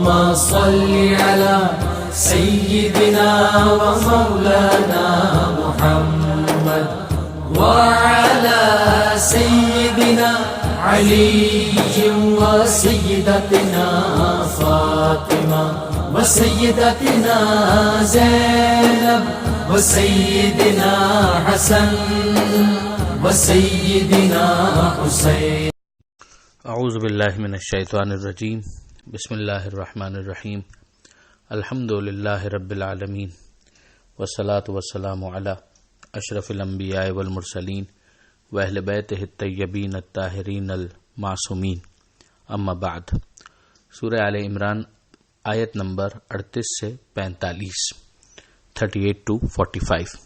صل على سيدنا ومولانا محمد وعلى سيدنا علي وسيدتنا فاطمة وسيدتنا زينب وسيدنا حسن وسيدنا حسين. اعوذ باللہ من الشیطان الرجیم. بسم اللہ الرحمن الرحیم. الحمد للہ رب العالمین والصلاة والسلام علی اشرف الانبیاء والمرسلین واہل بیتہ الطیبین الطاہرین المعصومین. اما بعد. سورہ آل-e-imran آیت نمبر 38 سے 45، 38 to 45.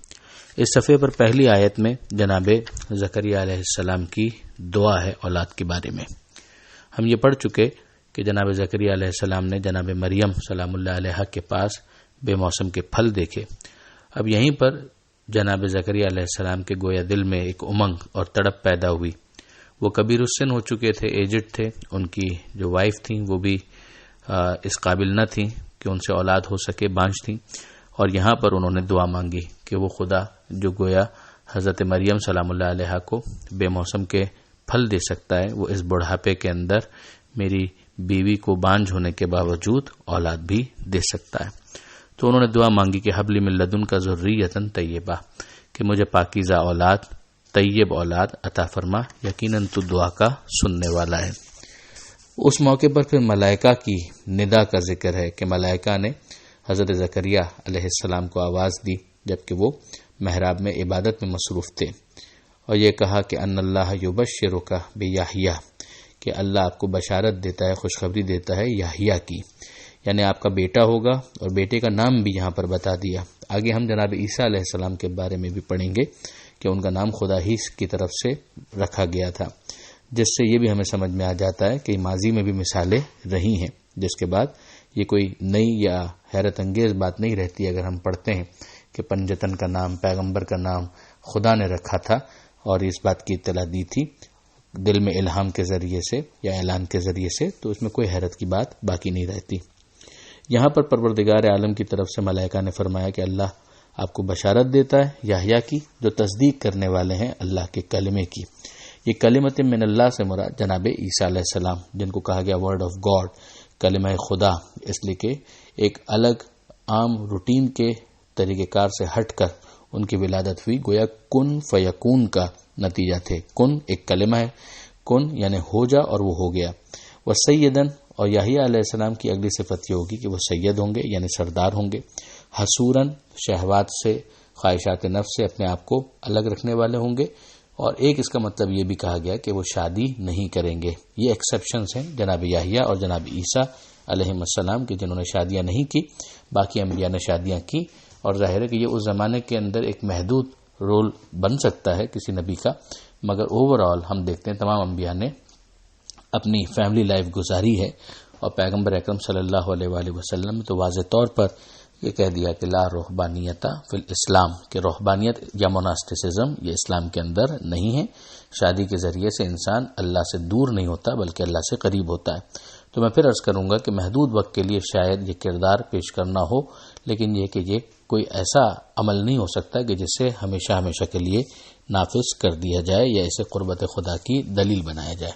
اس صفحے پر پہلی آیت میں جناب زکریا علیہ السلام کی دعا ہے اولاد کے بارے میں. ہم یہ پڑھ چکے کہ جناب زکریا علیہ السلام نے جناب مریم سلام اللہ علیہ کے پاس بے موسم کے پھل دیکھے. اب یہیں پر جناب زکریا علیہ السلام کے گویا دل میں ایک امنگ اور تڑپ پیدا ہوئی. وہ کبیر السن ہو چکے تھے، ایجڈ تھے. ان کی جو وائف تھیں وہ بھی اس قابل نہ تھیں کہ ان سے اولاد ہو سکے، بانجھ تھیں. اور یہاں پر انہوں نے دعا مانگی کہ وہ خدا جو گویا حضرت مریم سلام اللہ علیہ کو بے موسم کے پھل دے سکتا ہے، وہ اس بڑھاپے کے اندر میری بیوی کو بانجھ ہونے کے باوجود اولاد بھی دے سکتا ہے. تو انہوں نے دعا مانگی کہ حبلی من لدن کا ذریۃ طیبہ، کہ مجھے پاکیزہ اولاد، طیب اولاد عطا فرما، یقیناً تو دعا کا سننے والا ہے. اس موقع پر پھر ملائکہ کی ندا کا ذکر ہے کہ ملائکہ نے حضرت زکریا علیہ السلام کو آواز دی جبکہ وہ محراب میں عبادت میں مصروف تھے، اور یہ کہا کہ ان اللہ یبشرک بیحیی، کہ اللہ آپ کو بشارت دیتا ہے، خوشخبری دیتا ہے یحیی کی، یعنی آپ کا بیٹا ہوگا. اور بیٹے کا نام بھی یہاں پر بتا دیا. آگے ہم جناب عیسیٰ علیہ السلام کے بارے میں بھی پڑھیں گے کہ ان کا نام خدا ہی کی طرف سے رکھا گیا تھا، جس سے یہ بھی ہمیں سمجھ میں آ جاتا ہے کہ ماضی میں بھی مثالیں رہی ہیں، جس کے بعد یہ کوئی نئی یا حیرت انگیز بات نہیں رہتی اگر ہم پڑھتے ہیں کہ پنجتن کا نام، پیغمبر کا نام خدا نے رکھا تھا اور اس بات کی اطلاع دی تھی دل میں الہام کے ذریعے سے یا اعلان کے ذریعے سے، تو اس میں کوئی حیرت کی بات باقی نہیں رہتی. یہاں پر پروردگار عالم کی طرف سے ملائکہ نے فرمایا کہ اللہ آپ کو بشارت دیتا ہے یحییٰ کی، جو تصدیق کرنے والے ہیں اللہ کے کلمے کی. یہ کلمت من اللہ سے مراد جناب عیسیٰ علیہ السلام، جن کو کہا گیا ورڈ آف گاڈ، کلمہ خدا، اس لیے کہ ایک الگ عام روٹین کے طریقہ کار سے ہٹ کر ان کی ولادت ہوئی. گویا کن فیکون کا نتیجہ تھے. کن ایک کلمہ ہے، کن یعنی ہو جا، اور وہ ہو گیا. وہ سیدن، اور یحییٰ علیہ السلام کی اگلی صفت یہ ہوگی کہ وہ سید ہوں گے یعنی سردار ہوں گے. حصوراً، شہوات سے، خواہشات نفس سے اپنے آپ کو الگ رکھنے والے ہوں گے. اور ایک اس کا مطلب یہ بھی کہا گیا کہ وہ شادی نہیں کریں گے. یہ ایکسیپشنز ہیں جناب یحییٰ اور جناب عیسیٰ علیہ السلام کی، جنہوں نے شادیاں نہیں کی، باقی انبیاء نے شادیاں کی. اور ظاہر ہے کہ یہ اس زمانے کے اندر ایک محدود رول بن سکتا ہے کسی نبی کا، مگر اوور آل ہم دیکھتے ہیں تمام انبیاء نے اپنی فیملی لائف گزاری ہے. اور پیغمبر اکرم صلی اللہ علیہ وآلہ وسلم نے تو واضح طور پر یہ کہہ دیا کہ لا رہبانیت فی الاسلام، کہ رہبانیت یا موناسٹسزم یہ اسلام کے اندر نہیں ہے. شادی کے ذریعے سے انسان اللہ سے دور نہیں ہوتا بلکہ اللہ سے قریب ہوتا ہے. تو میں پھر عرض کروں گا کہ محدود وقت کے لیے شاید یہ کردار پیش کرنا ہو، لیکن یہ کہ یہ کوئی ایسا عمل نہیں ہو سکتا کہ جس سے ہمیشہ ہمیشہ کے لیے نافذ کر دیا جائے یا اسے قربت خدا کی دلیل بنایا جائے.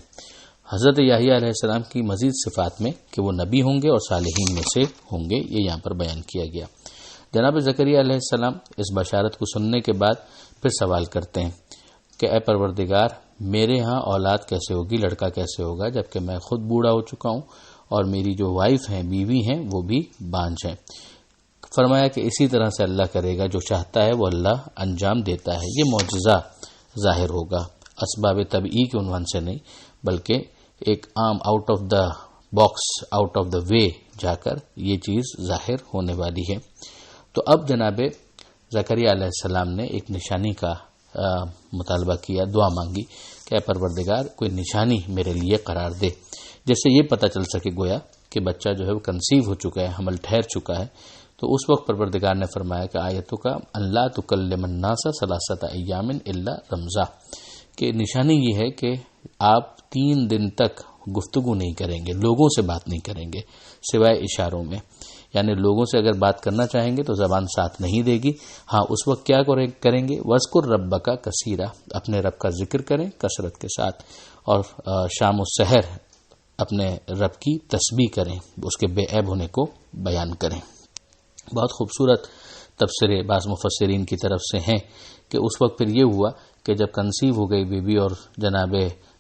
حضرت یحییٰ علیہ السلام کی مزید صفات میں کہ وہ نبی ہوں گے اور صالحین میں سے ہوں گے، یہ یہاں پر بیان کیا گیا. جناب زکریا علیہ السلام اس بشارت کو سننے کے بعد پھر سوال کرتے ہیں کہ اے پروردگار، میرے ہاں اولاد کیسے ہوگی، لڑکا کیسے ہوگا، جبکہ میں خود بوڑھا ہو چکا ہوں اور میری جو وائف ہیں، بیوی ہیں، وہ بھی بانجھ ہیں. فرمایا کہ اسی طرح سے اللہ کرے گا، جو چاہتا ہے وہ اللہ انجام دیتا ہے. یہ معجزہ ظاہر ہوگا اسباب طبعی کے عنوان سے نہیں، بلکہ ایک عام out of the box, out of the way جا کر یہ چیز ظاہر ہونے والی ہے. تو اب جناب زکریا علیہ السلام نے ایک نشانی کا مطالبہ کیا، دعا مانگی کہ اے پروردگار کوئی نشانی میرے لیے قرار دے جس سے یہ پتہ چل سکے گویا کہ بچہ جو ہے وہ کنسیو ہو چکا ہے، حمل ٹھہر چکا ہے. تو اس وقت پروردگار نے فرمایا کہ آیتوں کا اللہ تکلم الناس ثلاثۃ ایام الا رمزا، کہ نشانی یہ ہے کہ آپ 3 دن تک گفتگو نہیں کریں گے، لوگوں سے بات نہیں کریں گے سوائے اشاروں میں، یعنی لوگوں سے اگر بات کرنا چاہیں گے تو زبان ساتھ نہیں دے گی. ہاں اس وقت کیا کریں گے؟ وَاذْكُرْ رَبَّكَ کثیرا، اپنے رب کا ذکر کریں کثرت کے ساتھ، اور شام و سحر اپنے رب کی تسبیح کریں، اس کے بے عیب ہونے کو بیان کریں. بہت خوبصورت تفسیر بعض مفسرین کی طرف سے ہیں کہ اس وقت پھر یہ ہوا کہ جب کنسیو ہو گئی بی بی اور جناب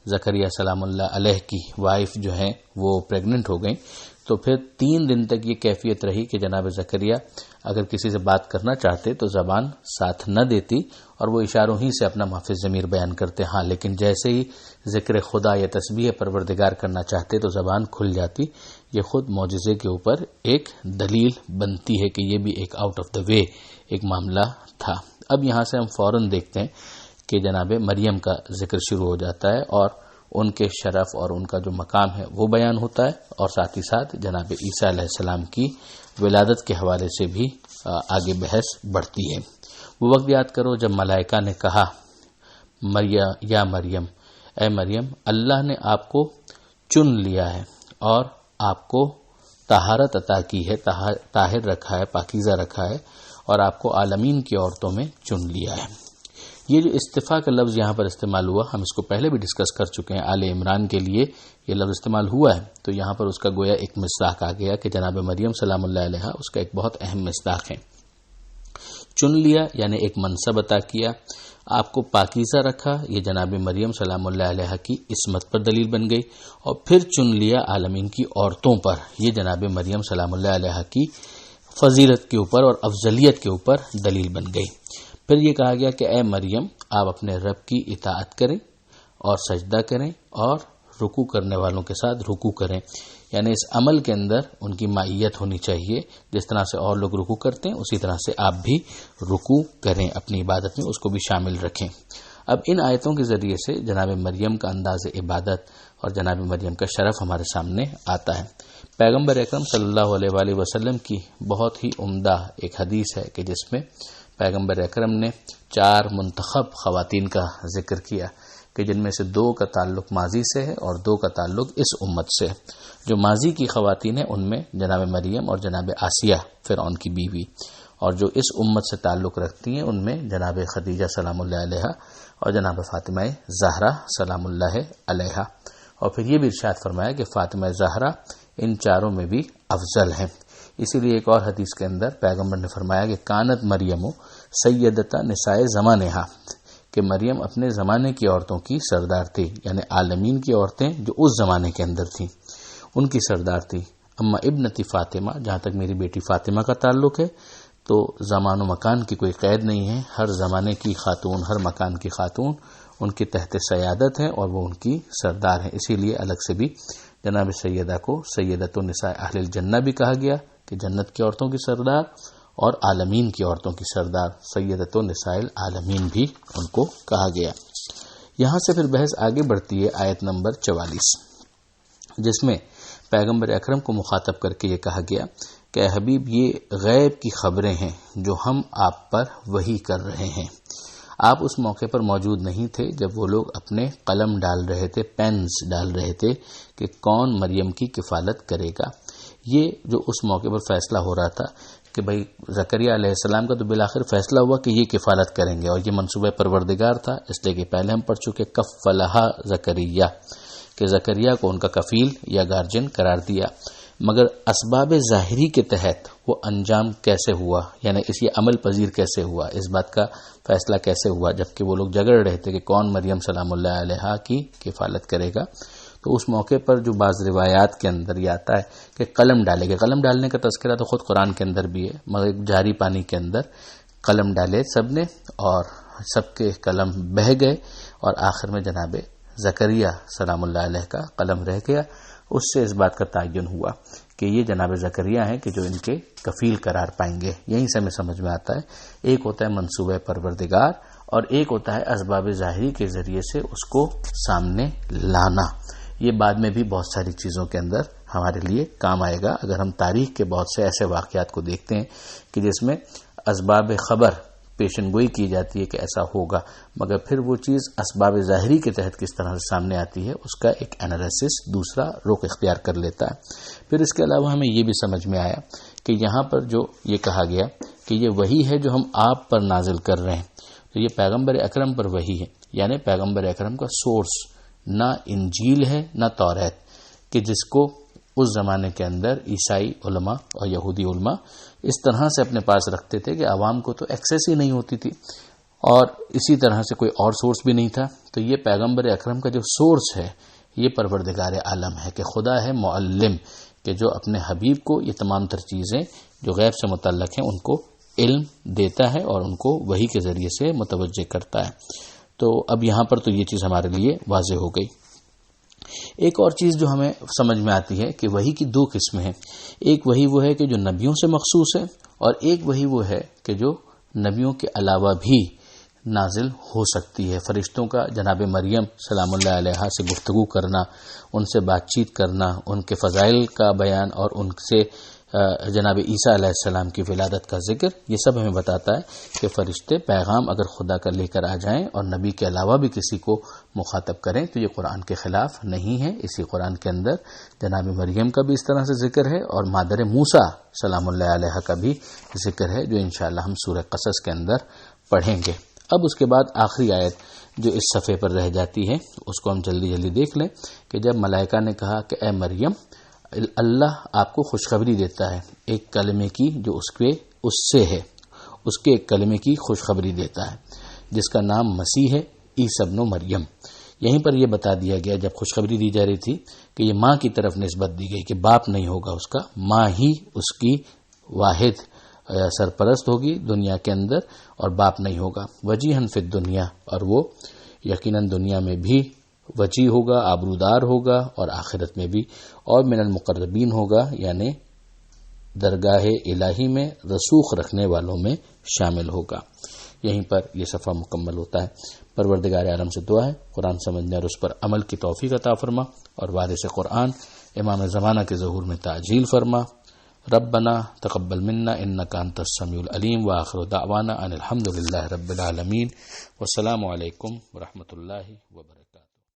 زکریا سلام اللہ علیہ کی وائف جو ہیں وہ پریگننٹ ہو گئیں، تو پھر 3 دن تک یہ کیفیت رہی کہ جناب زکریا اگر کسی سے بات کرنا چاہتے تو زبان ساتھ نہ دیتی اور وہ اشاروں ہی سے اپنا محفظ ضمیر بیان کرتے. ہاں لیکن جیسے ہی ذکر خدا یا تسبیح پروردگار کرنا چاہتے تو زبان کھل جاتی. یہ خود معجزے کے اوپر ایک دلیل بنتی ہے کہ یہ بھی ایک آؤٹ آف دا وے ایک معاملہ تھا. اب یہاں سے ہم فوراً دیکھتے ہیں کہ جناب مریم کا ذکر شروع ہو جاتا ہے اور ان کے شرف اور ان کا جو مقام ہے وہ بیان ہوتا ہے، اور ساتھ ہی ساتھ جناب عیسیٰ علیہ السلام کی ولادت کے حوالے سے بھی آگے بحث بڑھتی ہے. وہ وقت یاد کرو جب ملائکہ نے کہا یا مریم، اے مریم، اللہ نے آپ کو چن لیا ہے اور آپ کو طہارت عطا کی ہے، طاہر رکھا ہے، پاکیزہ رکھا ہے، اور آپ کو عالمین کی عورتوں میں چن لیا ہے. یہ جو اصطفاء کا لفظ یہاں پر استعمال ہوا، ہم اس کو پہلے بھی ڈسکس کر چکے ہیں. آل-e-imran کے لیے یہ لفظ استعمال ہوا ہے، تو یہاں پر اس کا گویا ایک مصداق آ گیا کہ جناب مریم سلام اللہ علیہ اس کا ایک بہت اہم مصداق ہے. چن لیا یعنی ایک منصب عطا کیا، آپ کو پاکیزہ رکھا، یہ جناب مریم سلام اللہ علیہ کی عصمت پر دلیل بن گئی، اور پھر چن لیا عالمین کی عورتوں پر، یہ جناب مریم سلام اللہ علیہ کی فضیلت کے اوپر اور افضلیت کے اوپر دلیل بن گئی. پھر یہ کہا گیا کہ اے مریم، آپ اپنے رب کی اطاعت کریں اور سجدہ کریں اور رکوع کرنے والوں کے ساتھ رکوع کریں، یعنی اس عمل کے اندر ان کی مائیت ہونی چاہیے. جس طرح سے اور لوگ رکوع کرتے ہیں اسی طرح سے آپ بھی رکوع کریں، اپنی عبادت میں اس کو بھی شامل رکھیں. اب ان آیتوں کے ذریعے سے جناب مریم کا انداز عبادت اور جناب مریم کا شرف ہمارے سامنے آتا ہے. پیغمبر اکرم صلی اللہ علیہ وآلہ وسلم کی بہت ہی عمدہ ایک حدیث ہے کہ جس میں پیغمبر اکرم نے 4 منتخب خواتین کا ذکر کیا کہ جن میں سے 2 کا تعلق ماضی سے ہے اور 2 کا تعلق اس امت سے. جو ماضی کی خواتین ہیں ان میں جناب مریم اور جناب آسیہ فرعون کی بیوی، اور جو اس امت سے تعلق رکھتی ہیں ان میں جناب خدیجہ سلام اللہ علیہ اور جناب فاطمہ زہرا سلام اللہ علیہ. اور پھر یہ بھی ارشاد فرمایا کہ فاطمہ زہرا ان 4 میں بھی افضل ہیں. اسی لیے ایک اور حدیث کے اندر پیغمبر نے فرمایا کہ کانت مریم سیدتا نساء زمانہا، کہ مریم اپنے زمانے کی عورتوں کی سردار تھی، یعنی عالمین کی عورتیں جو اس زمانے کے اندر تھیں ان کی سردار تھی. اما ابنتی فاطمہ، جہاں تک میری بیٹی فاطمہ کا تعلق ہے تو زمان و مکان کی کوئی قید نہیں ہے، ہر زمانے کی خاتون، ہر مکان کی خاتون ان کے تحت سیادت ہے اور وہ ان کی سردار ہیں. اسی لیے الگ سے بھی جناب سیدہ کو سیدۃ النساء اہل الجنہ بھی کہا گیا کہ جنت کی عورتوں کی سردار، اور عالمین کی عورتوں کی سردار سیدۃ النساء العالمین بھی ان کو کہا گیا. یہاں سے پھر بحث آگے بڑھتی ہے آیت نمبر 44، جس میں پیغمبر اکرم کو مخاطب کر کے یہ کہا گیا کہ اے حبیب، یہ غیب کی خبریں ہیں جو ہم آپ پر وحی کر رہے ہیں. آپ اس موقع پر موجود نہیں تھے جب وہ لوگ اپنے قلم ڈال رہے تھے، پینز ڈال رہے تھے کہ کون مریم کی کفالت کرے گا. یہ جو اس موقع پر فیصلہ ہو رہا تھا کہ بھئی زکریا علیہ السلام کا تو بالآخر فیصلہ ہوا کہ یہ کفالت کریں گے، اور یہ منصوبہ پروردگار تھا، اس لیے کہ پہلے ہم پڑھ چکے کفلہا زکریا، کہ زکریا کو ان کا کفیل یا گارجن قرار دیا. مگر اسباب ظاہری کے تحت وہ انجام کیسے ہوا، یعنی اس یہ عمل پذیر کیسے ہوا، اس بات کا فیصلہ کیسے ہوا جبکہ وہ لوگ جگڑ رہے تھے کہ کون مریم سلام اللہ علیہ کی کفالت کرے گا. تو اس موقع پر جو بعض روایات کے اندر یہ آتا ہے کہ قلم ڈالے گا. قلم ڈالنے کا تذکرہ تو خود قرآن کے اندر بھی ہے، مگر جاری پانی کے اندر قلم ڈالے سب نے اور سب کے قلم بہہ گئے، اور آخر میں جناب زکریا سلام اللہ علیہ کا قلم رہ گیا. اس سے اس بات کا تعین ہوا کہ یہ جناب زکریا ہیں کہ جو ان کے کفیل قرار پائیں گے. یہیں سے ہمیں سمجھ میں آتا ہے ایک ہوتا ہے منصوبہ پروردگار اور ایک ہوتا ہے اسباب ظاہری کے ذریعے سے اس کو سامنے لانا. یہ بعد میں بھی بہت ساری چیزوں کے اندر ہمارے لیے کام آئے گا اگر ہم تاریخ کے بہت سے ایسے واقعات کو دیکھتے ہیں کہ جس میں اسباب خبر پیشن گوئی کی جاتی ہے کہ ایسا ہوگا، مگر پھر وہ چیز اسباب ظاہری کے تحت کس طرح سے سامنے آتی ہے اس کا ایک انالیسس دوسرا رخ اختیار کر لیتا ہے۔ پھر اس کے علاوہ ہمیں یہ بھی سمجھ میں آیا کہ یہاں پر جو یہ کہا گیا کہ یہ وحی ہے جو ہم آپ پر نازل کر رہے ہیں، تو یہ پیغمبر اکرم پر وحی ہے، یعنی پیغمبر اکرم کا سورس نہ انجیل ہے نہ توریت، کہ جس کو اس زمانے کے اندر عیسائی علماء اور یہودی علماء اس طرح سے اپنے پاس رکھتے تھے کہ عوام کو تو ایکسیس ہی نہیں ہوتی تھی، اور اسی طرح سے کوئی اور سورس بھی نہیں تھا۔ تو یہ پیغمبر اکرم کا جو سورس ہے یہ پروردگار عالم ہے، کہ خدا ہے معلم، کہ جو اپنے حبیب کو یہ تمام تر چیزیں جو غیب سے متعلق ہیں ان کو علم دیتا ہے اور ان کو وحی کے ذریعے سے متوجہ کرتا ہے۔ تو اب یہاں پر تو یہ چیز ہمارے لیے واضح ہو گئی۔ ایک اور چیز جو ہمیں سمجھ میں آتی ہے کہ وحی کی دو قسمیں ہیں، ایک وحی وہ ہے کہ جو نبیوں سے مخصوص ہے، اور ایک وحی وہ ہے کہ جو نبیوں کے علاوہ بھی نازل ہو سکتی ہے۔ فرشتوں کا جناب مریم سلام اللہ علیہ سے گفتگو کرنا، ان سے بات چیت کرنا، ان کے فضائل کا بیان اور ان سے جناب عیسیٰ علیہ السلام کی ولادت کا ذکر، یہ سب ہمیں بتاتا ہے کہ فرشتے پیغام اگر خدا کا لے کر آ جائیں اور نبی کے علاوہ بھی کسی کو مخاطب کریں تو یہ قرآن کے خلاف نہیں ہے۔ اسی قرآن کے اندر جناب مریم کا بھی اس طرح سے ذکر ہے اور مادر موسیٰ سلام اللہ علیہ کا بھی ذکر ہے، جو انشاءاللہ ہم سورہ قصص کے اندر پڑھیں گے۔ اب اس کے بعد آخری آیت جو اس صفحے پر رہ جاتی ہے اس کو ہم جلدی جلدی دیکھ لیں، کہ جب ملائکہ نے کہا کہ اے مریم، اللہ آپ کو خوشخبری دیتا ہے ایک کلمے کی جو اس سے ہے، اس کے ایک کلمے کی خوشخبری دیتا ہے جس کا نام مسیح ہے، عیسیٰ ابن مریم۔ یہیں پر یہ بتا دیا گیا جب خوشخبری دی جا رہی تھی کہ یہ ماں کی طرف نسبت دی گئی کہ باپ نہیں ہوگا اس کا، ماں ہی اس کی واحد سرپرست ہوگی دنیا کے اندر اور باپ نہیں ہوگا۔ وجیہن فی الدنیا، اور وہ یقیناً دنیا میں بھی وجی ہوگا، آبرودار ہوگا، اور آخرت میں بھی، اور من المقربین ہوگا، یعنی درگاہ الہی میں رسوخ رکھنے والوں میں شامل ہوگا۔ یہیں پر یہ صفحہ مکمل ہوتا ہے۔ پروردگار عالم سے دعا ہے قرآن سمجھنے اور اس پر عمل کی توفیق عطا فرما، اور وارث قرآن امام زمانہ کے ظہور میں تعجیل فرما۔ ربنا تقبل منا انک انت السمیع العلیم، وآخر دعوانا ان الحمد للہ رب العالمین، والسلام علیکم ورحمۃ اللہ وبرکاتہ۔